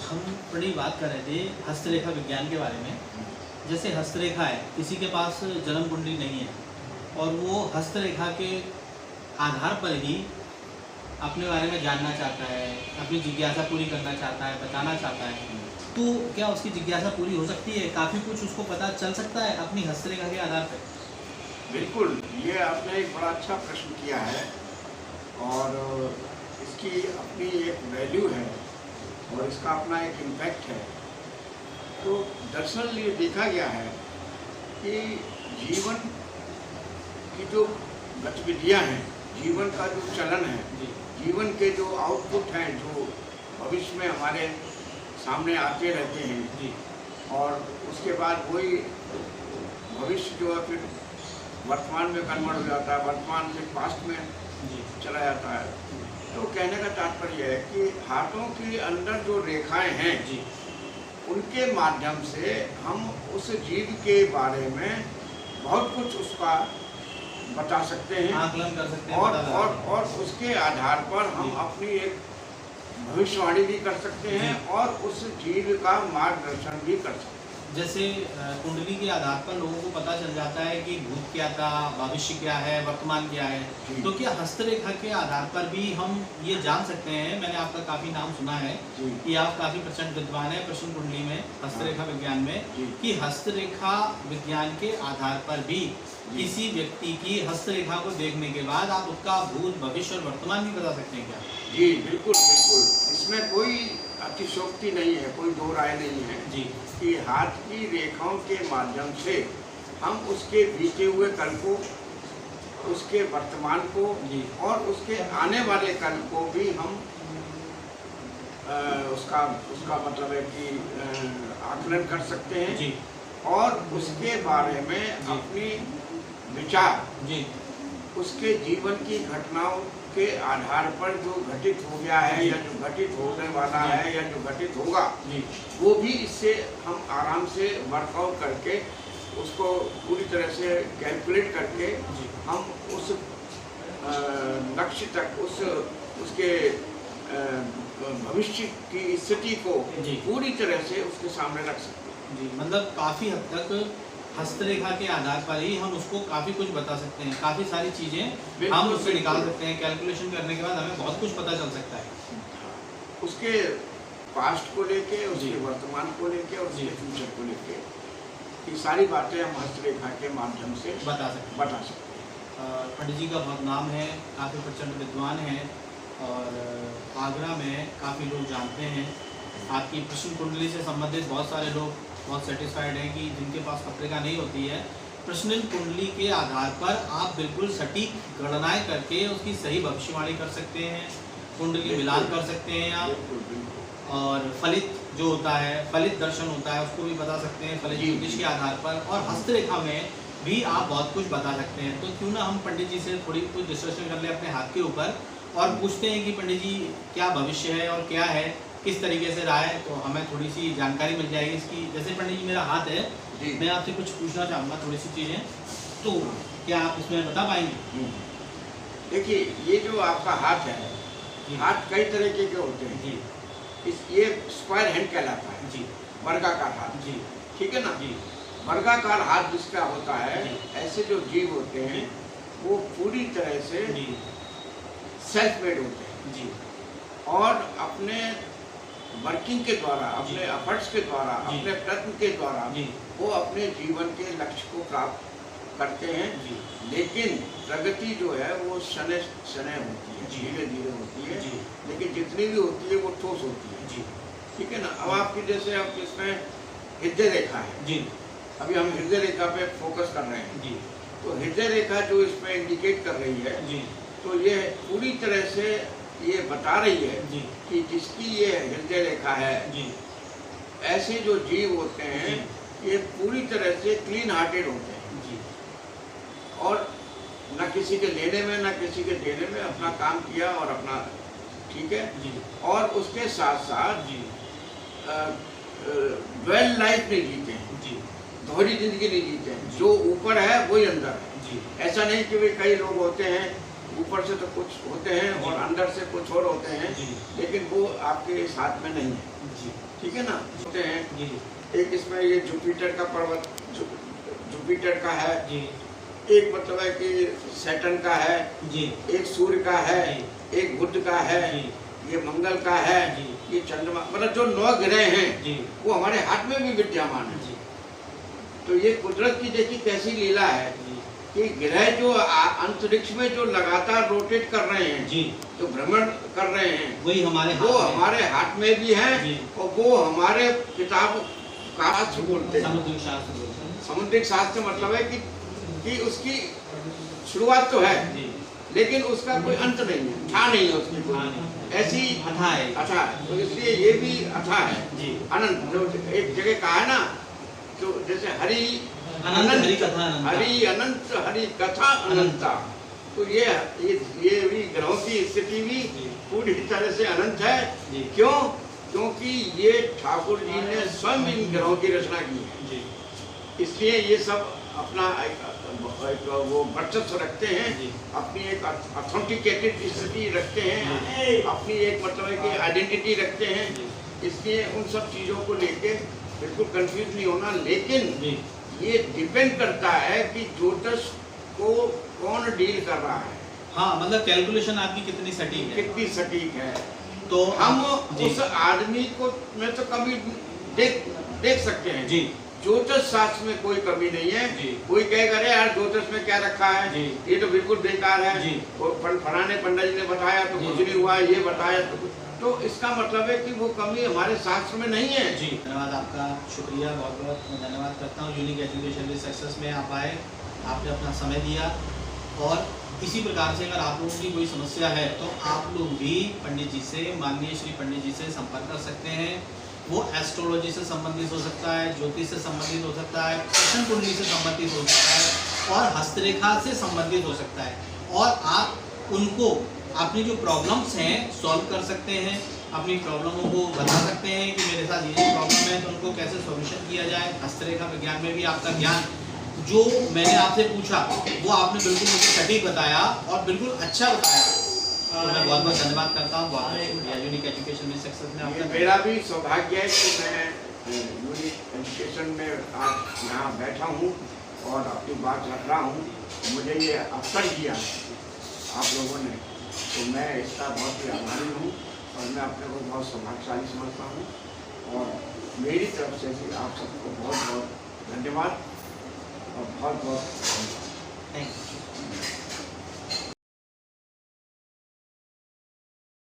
हम बड़ी बात कर रहे थे हस्तरेखा विज्ञान के बारे में। जैसे हस्तरेखा है, किसी के पास जन्म कुंडली नहीं है और वो हस्तरेखा के आधार पर ही अपने बारे में जानना चाहता है, अपनी जिज्ञासा पूरी करना चाहता है, बताना चाहता है, तो क्या उसकी जिज्ञासा पूरी हो सकती है? काफ़ी कुछ उसको पता चल सकता है अपनी हस्तरेखा के आधार पर? बिल्कुल, ये आपने एक बड़ा अच्छा प्रश्न किया है और इसकी अपनी एक वैल्यू है और इसका अपना एक इम्पैक्ट है। तो दरअसल ये देखा गया है कि जीवन की जो गतिविधियाँ हैं, जीवन का जो चलन है, जीवन के जो आउटपुट हैं, जो भविष्य में हमारे सामने आते रहते हैं और उसके बाद वही भविष्य जो है फिर वर्तमान में कन्वर्ट हो जाता है, वर्तमान से पास्ट में चला जाता है। तो कहने का तात्पर्य है कि हाथों के अंदर जो रेखाएं हैं उनके माध्यम से हम उस जीव के बारे में बहुत कुछ उसका बता सकते हैं, आकलन कर सकते हैं और उसके आधार पर हम अपनी एक भविष्यवाणी भी कर सकते हैं और उस जीव का मार्गदर्शन भी कर सकते हैं। जैसे कुंडली के आधार पर लोगों को पता चल जाता है कि भूत क्या था, भविष्य क्या है, वर्तमान क्या है, तो क्या हस्तरेखा के आधार पर भी हम ये जान सकते हैं? मैंने आपका काफ़ी नाम सुना है कि आप काफ़ी प्रचंड विद्वान हैं प्रश्न कुंडली में, हस्तरेखा विज्ञान में, कि हस्तरेखा विज्ञान के आधार पर भी किसी व्यक्ति की हस्तरेखा को देखने के बाद आप उसका भूत, भविष्य और वर्तमान भी बता सकते हैं क्या? जी बिल्कुल बिल्कुल, इसमें कोई अतिशयोक्ति नहीं है, कोई दो राय नहीं है जी कि हाथ की रेखाओं के माध्यम से हम उसके बीते हुए कल को, उसके वर्तमान को और उसके आने वाले कल को भी हम उसका मतलब है कि आकलन कर सकते हैं जी। और उसके बारे में अपनी विचार उसके जीवन की घटनाओं के आधार पर जो घटित हो गया है या जो घटित होने वाला है या जो घटित होगा, वो भी इससे हम आराम से वर्कआउट करके उसको पूरी तरह से कैलकुलेट करके हम उस लक्ष्य तक उसके भविष्य की स्थिति को पूरी तरह से उसके सामने रख सकते हैं। जी, मतलब काफ़ी हद तक हस्तरेखा के आधार पर ही हम उसको काफ़ी कुछ बता सकते हैं, काफ़ी सारी चीज़ें हम उससे निकाल सकते हैं। कैलकुलेशन करने के बाद हमें बहुत कुछ पता चल सकता है उसके पास्ट को लेके, उसके वर्तमान को लेके और उसके फ्यूचर को लेके। ये सारी बातें हम हस्तरेखा के माध्यम से बता सकते हैं। पंडित जी का बहुत नाम है, काफ़ी प्रचंड विद्वान हैं और आगरा में काफ़ी लोग जानते हैं। आपकी प्रश्न कुंडली से संबंधित बहुत सारे लोग बहुत सेटिस्फाइड हैं कि जिनके पास पत्रिका नहीं होती है, प्रश्न कुंडली के आधार पर आप बिल्कुल सटीक गणनाएं करके उसकी सही भविष्यवाणी कर सकते हैं, कुंडली मिलान कर सकते हैं आप, और फलित जो होता है, फलित दर्शन होता है, उसको भी बता सकते हैं फलित ज्योतिष के आधार पर, और हस्तरेखा में भी आप बहुत कुछ बता सकते हैं। तो क्यों ना हम पंडित जी से थोड़ी कुछ डिस्कशन कर ले अपने हाथ के ऊपर और पूछते हैं कि पंडित जी क्या भविष्य है और क्या है, किस तरीके से रहा है, तो हमें थोड़ी सी जानकारी मिल जाएगी इसकी। जैसे पंडित जी मेरा हाथ है, मैं आपसे कुछ पूछना चाहूँगा थोड़ी सी चीज़ें, तो क्या आप इसमें बता पाएंगे? देखिए, ये जो आपका हाथ है, हाथ कई तरीके के होते हैं जी। ये स्क्वायर हैंड कहलाता है जी, वर्गाकार हाथ जी, ठीक है ना जी। वर्गाकार हाथ जिसका होता है, ऐसे जो जीव होते हैं वो पूरी तरह से सेल्फ मेड होते हैं जी और अपने वर्किंग के द्वारा, अपने एफर्ट्स के द्वारा, अपने प्रयत्न के द्वारा वो अपने जीवन के लक्ष्य को प्राप्त करते हैं। लेकिन प्रगति जो है वो शनै शनै होती है, धीरे धीरे होती है, लेकिन जितनी भी होती है वो ठोस होती है, ठीक है ना। अब आपकी जैसे आप इसमें हृदय रेखा है जी, अभी हम हृदय रेखा पे फोकस कर रहे हैं जी, तो हृदय रेखा जो इसमें इंडिकेट कर रही है जी, तो ये पूरी तरह से ये बता रही है जी कि जिसकी ये हृदय रेखा है जी, ऐसे जो जीव होते हैं ये पूरी तरह से क्लीन हार्टेड होते हैं जी, और न किसी के लेने में न किसी के देने में अपना काम किया और अपना, ठीक है जी, और उसके साथ साथ जी वेल लाइफ नहीं जीते हैं जी, दोहरी जिंदगी नहीं जीते हैं। जो ऊपर है वही अंदर है जी। ऐसा नहीं कि कई लोग होते हैं ऊपर से तो कुछ होते हैं और अंदर से कुछ और होते हैं, लेकिन वो आपके इस हाथ में नहीं है। ठीक है ना, होते हैं। एक इसमें ये जुपिटर का पर्वत जुपिटर का है, एक मतलब है कि सैटर्न का है, एक सूर्य का है, एक बुध का है, ये मंगल का है, ये चंद्रमा, मतलब जो 9 ग्रह हैं वो हमारे हाथ में भी विद्यमान है। तो ये कुदरत की देखिए कैसी लीला है कि ग्रह जो अंतरिक्ष में जो लगातार रोटेट कर रहे हैं, जो भ्रमण कर रहे हैं, वही हमारे हाथ में भी है, और वो हमारे किताब शास्त्र बोलते हैं, समुद्रिक शास्त्र मतलब है कि उसकी शुरुआत तो है, लेकिन उसका कोई अंत नहीं है, था नहीं है उसकी, ऐसी अथा है। तो इसलिए ये भी अथा है, अनंत। जो एक जगह कहा है ना, तो जैसे हरि अनंत, हरि अनंत, हरि कथा अनंता। तो ये भी ग्रहों की स्थिति भी पूरी तरह से अनंत है। क्यों? क्योंकि ये ठाकुर जी ने स्वयं इन ग्रहों की रचना की है, इसलिए ये सब अपना एक वो वर्चस्व रखते हैं, अपनी एक ऑथेंटिकेटेड स्थिति रखते हैं, अपनी एक मतलब है कि आइडेंटिटी रखते हैं। इसलिए उन सब चीज़ों को लेके बिल्कुल कंफ्यूज नहीं होना, लेकिन ये डिपेंड करता है कि ज्योतिष को कौन डील कर रहा है। हाँ, मतलब कैलकुलेशन आपकी कितनी सटीक है। तो हम उस आदमी को में तो कभी देख सकते हैं। ज्योतिष शास्त्र में कोई कमी नहीं है। कोई कहेगा अरे यार ज्योतिष में क्या रखा है, ये तो बिल्कुल बेकार है, और फलाने पंडित जी ने बताया तो कुछ नहीं हुआ, ये बताया तो इसका मतलब है कि वो कमी हमारे शास्त्र में नहीं है। धन्यवाद आपका, शुक्रिया, बहुत बहुत धन्यवाद करता हूँ। यूनिक एजुकेशन विद सक्सेस में आप आए, आपने अपना समय दिया, और इसी प्रकार से अगर आप लोगों की कोई समस्या है तो आप लोग भी पंडित जी से, माननीय श्री पंडित जी से संपर्क कर सकते हैं। वो एस्ट्रोलॉजी से संबंधित हो सकता है, ज्योतिष से संबंधित हो सकता है, प्रश्न कुंडली से संबंधित हो सकता है, और हस्तरेखा से संबंधित हो सकता है, और आप उनको अपनी जो प्रॉब्लम्स हैं सॉल्व कर सकते हैं, अपनी प्रॉब्लमों को बता सकते हैं कि मेरे साथ ये प्रॉब्लम है, तो उनको कैसे सॉल्यूशन किया जाए। हस्तरेखा विज्ञान में भी आपका ज्ञान जो मैंने आपसे पूछा वो आपने बिल्कुल मुझे सटीक बताया और बिल्कुल अच्छा बताया, तो मैं बहुत बहुत धन्यवाद करता हूँ। बहुत शुक्रिया। यूनिक एजुकेशन में सक्सेस में आपका मेरा भी सौभाग्य है कि मैं यूनिक एजुकेशन में आज यहाँ बैठा हूँ और अपनी बात रख रहा हूँ। मुझे ये अवसर दिया आप लोगों ने, तो मैं इसका बहुत ही आभारी हूँ, और मैं अपने को बहुत सौभाग्यशाली समझता हूँ, और मेरी तरफ से भी आप सबको बहुत बहुत धन्यवाद और बहुत बहुत